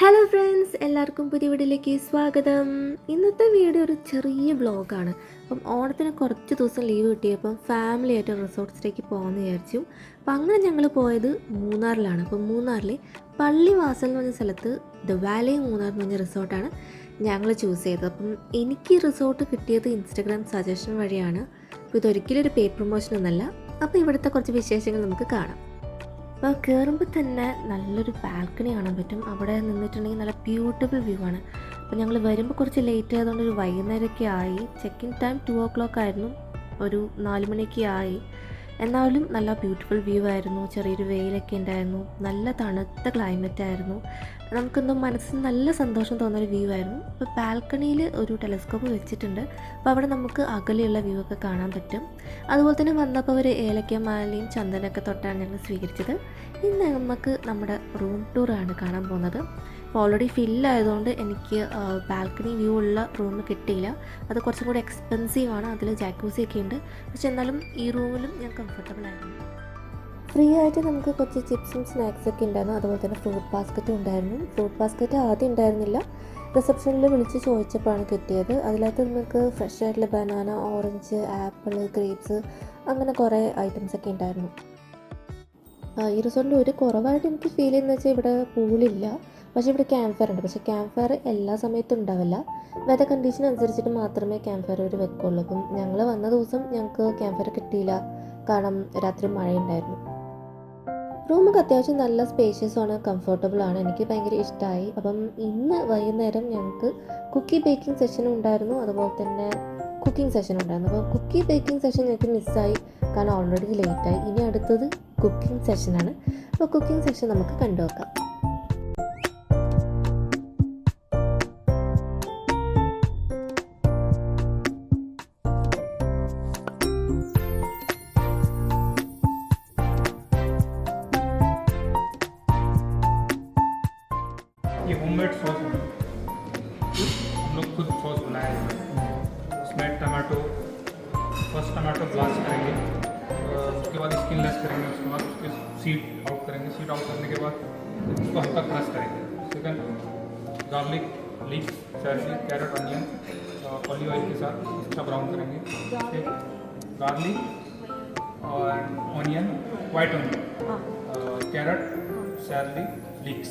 Hello friends, എല്ലാവർക്കും പുതിയ വീഡിയോയിലേക്ക് സ്വാഗതം. ഇന്നത്തെ വീഡിയോ ഒരു ചെറിയ വ്ളോഗാണ്. അപ്പം ഓണത്തിന് കുറച്ച് ദിവസം ലീവ് കിട്ടിയപ്പം ഫാമിലി ആയിട്ട് റിസോർട്ട് സ്റ്റേക്ക് പോകാമെന്ന് വിചാരിച്ചു. അപ്പം അങ്ങനെ ഞങ്ങൾ പോയത് മൂന്നാറിലാണ്. അപ്പം മൂന്നാറിലെ പള്ളിവാസൽ എന്ന് പറഞ്ഞ സ്ഥലത്ത് ദ വാലി മൂന്നാർ എന്ന് പറഞ്ഞ റിസോർട്ടാണ് ഞങ്ങൾ ചൂസ് ചെയ്തത്. അപ്പം എനിക്ക് ഈ റിസോർട്ട് കിട്ടിയത് ഇൻസ്റ്റഗ്രാം സജഷൻ വഴിയാണ്. അപ്പോൾ ഇതൊരിക്കലും ഒരു പേപ്പർ പ്രൊമോഷൻ ഒന്നല്ല. അപ്പോൾ ഇവിടുത്തെ കുറച്ച് വിശേഷങ്ങൾ നമുക്ക് കാണാം. അപ്പോൾ കയറുമ്പോൾ തന്നെ നല്ലൊരു ബാൽക്കണി കാണാൻ പറ്റും. അവിടെ നിന്നിട്ടുണ്ടെങ്കിൽ നല്ല ബ്യൂട്ടിഫുൾ വ്യൂ ആണ്. അപ്പോൾ ഞങ്ങൾ വരുമ്പോൾ കുറച്ച് ലേറ്റ് ആയതുകൊണ്ട് ഒരു വൈകുന്നേരമൊക്കെ ആയി. ചെക്കിൻ ടൈം 2 ആയിരുന്നു, ഒരു 4 മണിയൊക്കെ ആയി. എന്നാലും നല്ല ബ്യൂട്ടിഫുൾ വ്യൂ ആയിരുന്നു. ചെറിയൊരു വെയിലൊക്കെ ഉണ്ടായിരുന്നു. നല്ല തണുത്ത ക്ലൈമറ്റ് ആയിരുന്നു. നമുക്കെന്തോ മനസ്സിന് നല്ല സന്തോഷം തോന്നുന്നൊരു വ്യൂ ആയിരുന്നു. അപ്പോൾ ബാൽക്കണിയിൽ ഒരു ടെലസ്കോപ്പ് വെച്ചിട്ടുണ്ട്. അപ്പോൾ അവിടെ നമുക്ക് അകലെയുള്ള വ്യൂ ഒക്കെ കാണാൻ പറ്റും. അതുപോലെ തന്നെ വന്നപ്പോൾ ഒരു ഏലക്കമാലയും ചന്ദനമൊക്കെ തൊട്ടാണ് ഞങ്ങൾ സ്വീകരിച്ചത്. ഇന്ന് നമുക്ക് നമ്മുടെ റൂം ടൂറാണ് കാണാൻ പോകുന്നത്. അപ്പോൾ ഓൾറെഡി ഫില്ലായതുകൊണ്ട് എനിക്ക് ബാൽക്കണി വ്യൂ ഉള്ള റൂം കിട്ടിയില്ല. അത് കുറച്ചും കൂടി എക്സ്പെൻസീവ് ആണ്. അതിൽ ജാക്കൂസി ഒക്കെ ഉണ്ട്. പക്ഷെ എന്നാലും ഈ റൂമിലും ഞാൻ കംഫർട്ടബിൾ ആയിരുന്നു. ഫ്രീ ആയിട്ട് നമുക്ക് കുറച്ച് ചിപ്സും സ്നാക്സൊക്കെ ഉണ്ടായിരുന്നു. അതുപോലെ തന്നെ ഫ്രൂട്ട് ബാസ്ക്കറ്റും ഉണ്ടായിരുന്നു. ഫ്രൂട്ട് ബാസ്ക്കറ്റ് ആദ്യം ഉണ്ടായിരുന്നില്ല, റിസപ്ഷനിൽ വിളിച്ച് ചോദിച്ചപ്പോഴാണ് കിട്ടിയത്. അതിനകത്ത് നമുക്ക് ഫ്രഷ് ആയിട്ടുള്ള ബനാന, ഓറഞ്ച്, ആപ്പിൾ, ഗ്രേപ്സ് അങ്ങനെ കുറേ ഐറ്റംസൊക്കെ ഉണ്ടായിരുന്നു. ഈ റിസോർട്ടിൻ്റെ ഒരു കുറവായിട്ട് എനിക്ക് ഫീൽ ചെയ്യുന്നത് വെച്ചാൽ ഇവിടെ പൂളില്ല. പക്ഷേ ഇവിടെ ക്യാമ്പ് ഫയർ ഉണ്ട്. പക്ഷേ ക്യാമ്പ് ഫയർ എല്ലാ സമയത്തും ഉണ്ടാവില്ല. വെതർ കണ്ടീഷൻ അനുസരിച്ചിട്ട് മാത്രമേ ക്യാമ്പ് ഫയർ ഒരു വെക്കുള്ളൂ. അപ്പം ഞങ്ങൾ വന്ന ദിവസം ഞങ്ങൾക്ക് ക്യാമ്പ് ഫയർ കിട്ടിയില്ല, കാരണം രാത്രി മഴയുണ്ടായിരുന്നു. റൂമൊക്കെ അത്യാവശ്യം നല്ല സ്പേഷ്യസ് ആണ്, കംഫർട്ടബിൾ ആണ്. എനിക്ക് ഭയങ്കര ഇഷ്ടമായി. അപ്പം ഇന്ന് വൈകുന്നേരം ഞങ്ങൾക്ക് കുക്കി ബേക്കിംഗ് സെഷനും ഉണ്ടായിരുന്നു, അതുപോലെ തന്നെ കുക്കിംഗ് സെഷൻ ഉണ്ടായിരുന്നു. അപ്പോൾ കുക്കി ബേക്കിംഗ് സെഷൻ ഞങ്ങൾക്ക് മിസ്സായി, കാരണം ഓൾറെഡി ലേറ്റായി. ഇനി അടുത്തത് കുക്കിംഗ് സെഷനാണ്. അപ്പോൾ കുക്കിംഗ് സെഷൻ നമുക്ക് കണ്ടുവെക്കാം. ये होममेड सॉस है, हम लोग खुद सॉस बनाए हैं. इसमें टमाटो, फर्स्ट टमाटो ब्लास्ट करेंगे, उसके बाद स्किनलेस करेंगे, उसके बाद उसके सीड आउट करेंगे. सीड आउट करने के बाद उसको हल्का क्रश करेंगे. Second garlic, leeks, celery, carrot, onion olive oil के साथ अच्छा ब्राउन करेंगे. गार्लिक और onion, white onion, carrot, celery, leeks,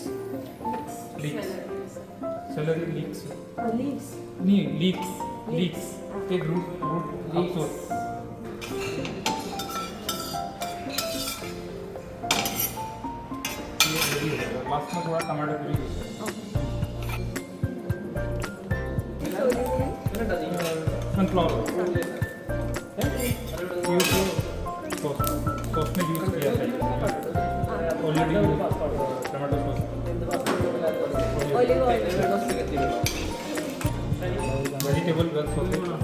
celery leeks, नहीं लीक्स एक रूट अफसोस. ये रेडी हो जाएगा. लास्ट में थोड़ा टमाटर प्यूरी सनफ्लावर यूज सॉस में यूज किया है ऑलरेडी. टमाटो सॉस, वेजिटेबल गल्स होते हैं.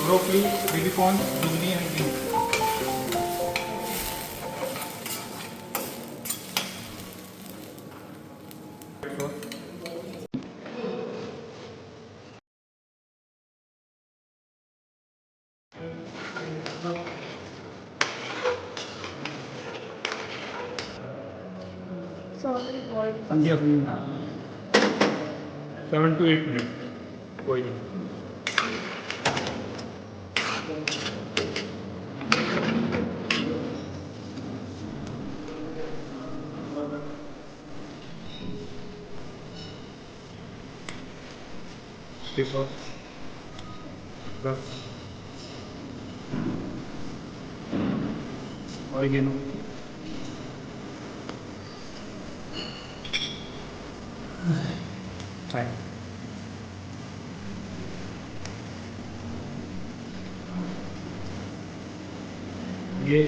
Broccoli, baby corn, जुगनी and beans. जी 7 to 8 मिनट, कोई नहीं. Sauce, oregano, thyme. ये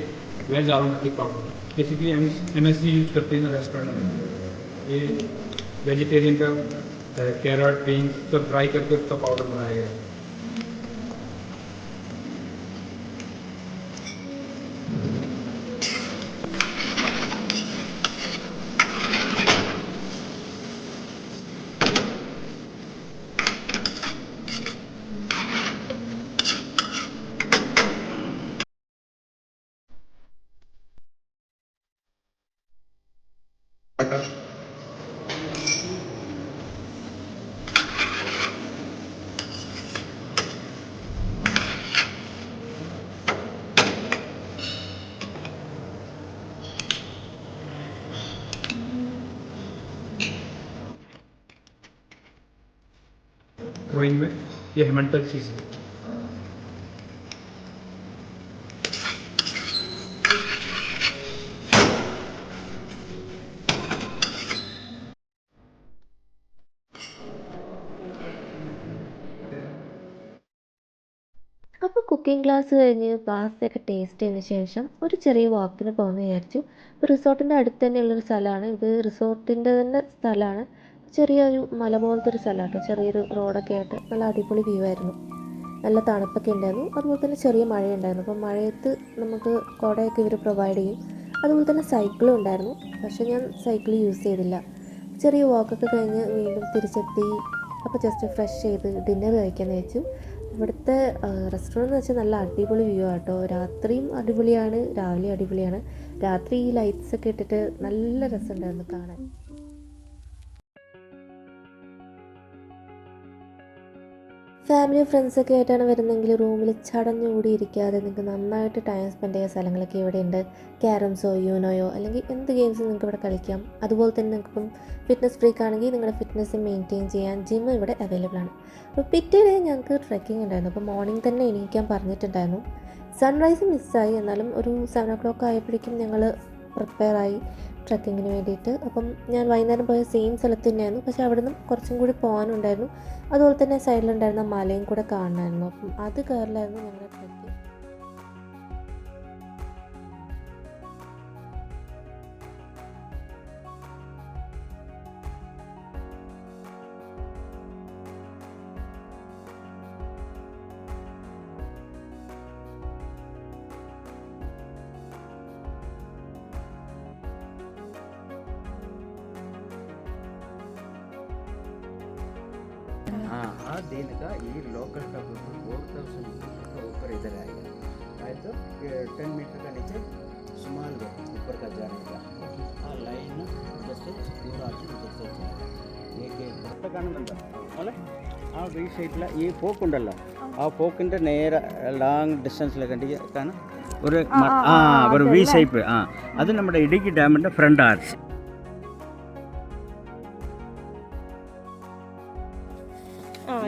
veg aromatic powder basically MSG use करते हैं रेस्टोरेंट में. ये वेजिटेरियन का कैरेट बीन्स तो फ्राई करके उसका पाउडर बनाया गया है। ड्राइंग में ये हेमंतल चीज़ है। അപ്പോൾ കുക്കിംഗ് ക്ലാസ് കഴിഞ്ഞ് പാസ്തയൊക്കെ ടേസ്റ്റ് ചെയ്തതിന് ശേഷം ഒരു ചെറിയ വാക്കിന് പോകാമെന്ന് വിചാരിച്ചു. ഇപ്പോൾ റിസോർട്ടിൻ്റെ അടുത്ത് തന്നെയുള്ളൊരു സ്ഥലമാണ് ഇത്. റിസോർട്ടിൻ്റെ തന്നെ സ്ഥലമാണ്. ചെറിയൊരു മല പോലത്തെ ഒരു സ്ഥലമാണ് കേട്ടോ. ചെറിയൊരു റോഡൊക്കെ ആയിട്ട് നല്ല അടിപൊളി വ്യൂ ആയിരുന്നു. നല്ല തണുപ്പൊക്കെ ഉണ്ടായിരുന്നു. അതുപോലെ തന്നെ ചെറിയ മഴയുണ്ടായിരുന്നു. അപ്പോൾ മഴയത്ത് നമുക്ക് കുടയൊക്കെ ഇവർ പ്രൊവൈഡ് ചെയ്യും. അതുപോലെ തന്നെ സൈക്കിളും ഉണ്ടായിരുന്നു. പക്ഷേ ഞാൻ സൈക്കിൾ യൂസ് ചെയ്തില്ല. ചെറിയ വാക്കൊക്കെ കഴിഞ്ഞ് വീണ്ടും തിരിച്ചെത്തി. അപ്പോൾ ജസ്റ്റ് ഫ്രഷ് ചെയ്ത് ഡിന്നർ കഴിക്കാമെന്ന് വെച്ചു. ഇവിടുത്തെ റെസ്റ്റോറൻറ്റ് എന്ന് വെച്ചാൽ നല്ല അടിപൊളി വ്യൂ ആട്ടോ. രാത്രിയും അടിപൊളിയാണ്, രാവിലെ അടിപൊളിയാണ്. രാത്രി ഈ ലൈറ്റ്സ് ഒക്കെ ഇട്ടിട്ട് നല്ല രസമുണ്ടായിരുന്നു കാണാൻ. ഫാമിലി ഫ്രണ്ട്സൊക്കെ ആയിട്ടാണ് വരുന്നതെങ്കിൽ റൂമിൽ ചടഞ്ഞുകൂടി ഇരിക്കാതെ നിങ്ങൾക്ക് നന്നായിട്ട് ടൈം സ്പെൻഡ് ചെയ്യുന്ന സ്ഥലങ്ങളൊക്കെ ഇവിടെ ഉണ്ട്. ക്യാരംസോ യൂനോയോ അല്ലെങ്കിൽ എന്ത് ഗെയിംസ് നിങ്ങൾക്ക് ഇവിടെ കളിക്കാം. അതുപോലെ തന്നെ നിങ്ങൾക്കിപ്പം ഫിറ്റ്നസ് ഫ്രീക്ക് ആണെങ്കിൽ നിങ്ങളുടെ ഫിറ്റ്നസ് മെയിൻറ്റെയിൻ ചെയ്യാൻ ജിം ഇവിടെ അവൈലബിൾ ആണ്. അപ്പോൾ പിറ്റേ ഡേ ഞങ്ങൾക്ക് ട്രെക്കിംഗ് ഉണ്ടായിരുന്നു. അപ്പോൾ മോർണിംഗ് തന്നെ എണീക്കാൻ പറഞ്ഞിട്ടുണ്ടായിരുന്നു. സൺറൈസ് മിസ്സായി, എന്നാലും ഒരു 7 o'clock ആയപ്പോഴേക്കും ഞങ്ങൾ പ്രിപ്പയറായി ട്രക്കിങ്ങിന് വേണ്ടിയിട്ട്. അപ്പം ഞാൻ വൈകുന്നേരം പോയ സെയിം സ്ഥലത്ത് തന്നെയായിരുന്നു, പക്ഷേ അവിടെ നിന്നും കുറച്ചും കൂടി പോകാനുണ്ടായിരുന്നു. അതുപോലെ തന്നെ സൈഡിലുണ്ടായിരുന്ന മലയും കൂടെ കാണണമായിരുന്നു. അപ്പം അത് കയറിലായിരുന്നു ഞങ്ങളുടെ ട്രക്കിങ്. हाँ दिन का ये लोकल का 4,000 का ऊपर इधर आएगा। आए तो 10 मीटर का नीचे स्मॉल वे ऊपर का जाने का हाँ लाइन उधर से पूरा आके उधर से जाएगा। एक కొత్త కానుందా అలా ఆ వీ సైడ్ల ఈ పోక్ ఉండಲ್ಲ ఆ పోకిന്റെ നേരെ ലോങ് ഡിസ്റ്റൻസിൽ കണ്ടിരിക്കാൻ ഒരു വി ഷേപ്പ് അത് നമ്മുടെ ഇടുക്കി ഡാമിൻ്റെ front arch.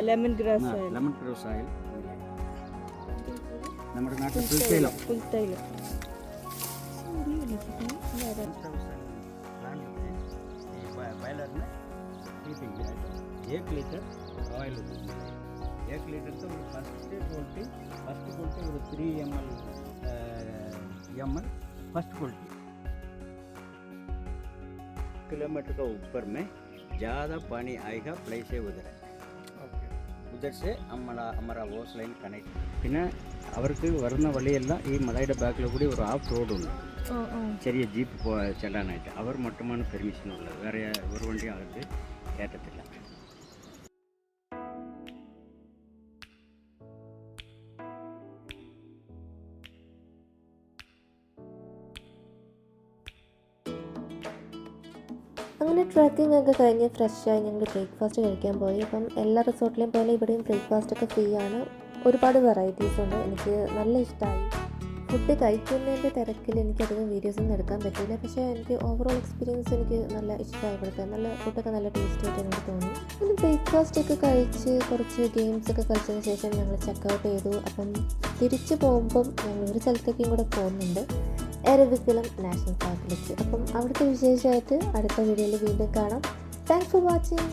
Lemon grass oil നമ്മുടെ നാട്ടിൽ പുൽത്തൈലം बॉयलर में हीटिंग 1 लीटर ऑयल 1 लीटर तो फर्स्ट क्वालिटी और 3 ml फर्स्ट क्वालिटी किलोमीटर का ऊपर में ज़्यादा पानी आएगा प्लेस है उधर है उधर से हमारा वोस लाइन कनेक्ट പിന്നെ അവർക്ക് വരുന്ന വഴിയെല്ലാം ഈ മലയുടെ ബാക്കിൽ കൂടി ഒരു ഹാഫ് റോഡുണ്ട് ചെറിയ ജീപ്പ് ചെല്ലാനായിട്ട് അവർ മട്ടുമാണ് പെർമിഷൻ ഉള്ളത് വേറെ ഒരു വണ്ടി അകത്ത് കയറ്റത്തില്ല. അങ്ങനെ ട്രക്കിംഗ് ഒക്കെ കഴിഞ്ഞ് ഫ്രഷായി ഞങ്ങൾ ബ്രേക്ക്ഫാസ്റ്റ് കഴിക്കാൻ പോയി. അപ്പം എല്ലാ റിസോർട്ടിലെയും പോലെ ഇവിടെയും ബ്രേക്ക്ഫാസ്റ്റൊക്കെ ഫ്രീ ആണ്. ഒരുപാട് വെറൈറ്റീസ് ഉണ്ട്. എനിക്ക് നല്ല ഇഷ്ടമായി. ഫുഡ് കഴിക്കുന്നതിൻ്റെ തിരക്കിൽ എനിക്കധികം വീഡിയോസൊന്നും എടുക്കാൻ പറ്റില്ല. പക്ഷേ എനിക്ക് ഓവറോൾ എക്സ്പീരിയൻസ് എനിക്ക് നല്ല ഇഷ്ടമായി. ഇവിടുത്തെ നല്ല ഫുഡൊക്കെ നല്ല ടേസ്റ്റ് ആയിട്ട് എനിക്ക് തോന്നി. പിന്നെ ബ്രേക്ക്ഫാസ്റ്റൊക്കെ കഴിച്ച് കുറച്ച് ഗെയിംസൊക്കെ കളിച്ചതിന് ശേഷം ഞങ്ങൾ ചെക്കൗട്ട് ചെയ്തു. അപ്പം തിരിച്ച് പോകുമ്പം ഞങ്ങൾ ഒരു സ്ഥലത്തേക്കും കൂടെ പോകുന്നുണ്ട്, എരവിക്കുളം നാഷണൽ പാർക്കിലേക്ക്. അപ്പം അവിടുത്തെ വിശേഷമായിട്ട് അടുത്ത വീഡിയോയിൽ വീണ്ടും കാണാം. Thanks for watching.